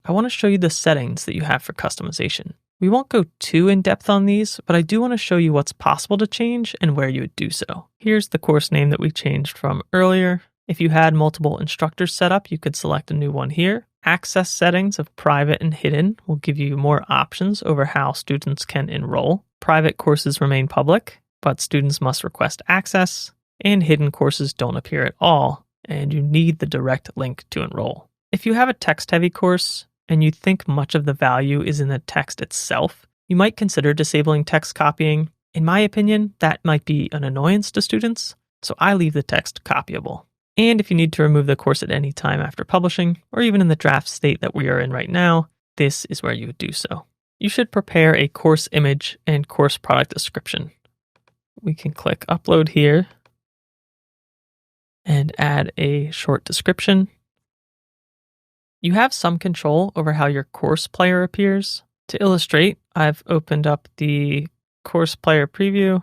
I want to show you the settings that you have for customization. We won't go too in-depth on these, but I do want to show you what's possible to change and where you would do so. Here's the course name that we changed from earlier. If you had multiple instructors set up, you could select a new one here. Access settings of private and hidden will give you more options over how students can enroll. Private courses remain public, but students must request access, and hidden courses don't appear at all, and you need the direct link to enroll. If you have a text-heavy course and you think much of the value is in the text itself, you might consider disabling text copying. In my opinion, that might be an annoyance to students, so I leave the text copyable. And if you need to remove the course at any time after publishing, or even in the draft state that we are in right now, this is where you would do so. You should prepare a course image and course product description. We can click upload here and add a short description. You have some control over how your course player appears. To illustrate, I've opened up the course player preview.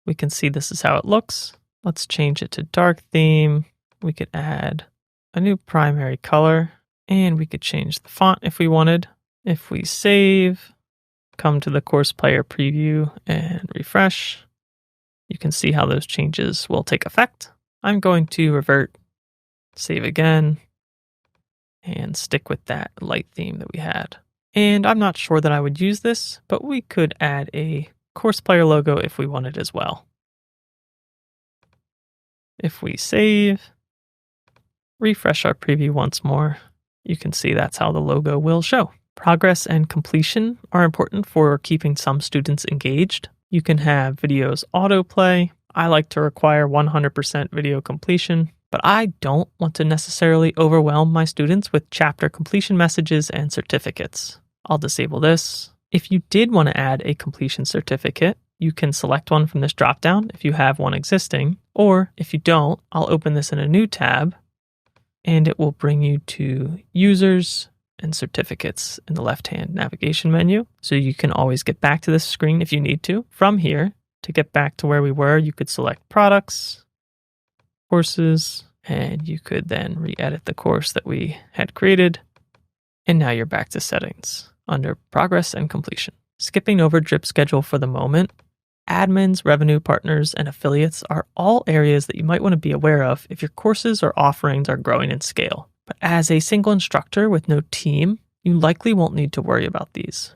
We can see this is how it looks. Let's change it to dark theme. We could add a new primary color, and we could change the font if we wanted. If we save, come to the course player preview and refresh, you can see how those changes will take effect. I'm going to revert, save again, and stick with that light theme that we had. And I'm not sure that I would use this, but we could add a course player logo if we wanted as well. If we save, refresh our preview once more, you can see that's how the logo will show. Progress and completion are important for keeping some students engaged. You can have videos autoplay. I like to require 100% video completion, but I don't want to necessarily overwhelm my students with chapter completion messages and certificates. I'll disable this. If you did want to add a completion certificate, you can select one from this dropdown if you have one existing, or if you don't, I'll open this in a new tab and it will bring you to users and certificates in the left-hand navigation menu. So you can always get back to this screen if you need to. From here, to get back to where we were, you could select products, courses, and you could then re-edit the course that we had created. And now you're back to settings under progress and completion. Skipping over drip schedule for the moment, admins, revenue partners, and affiliates are all areas that you might want to be aware of if your courses or offerings are growing in scale. But as a single instructor with no team, you likely won't need to worry about these.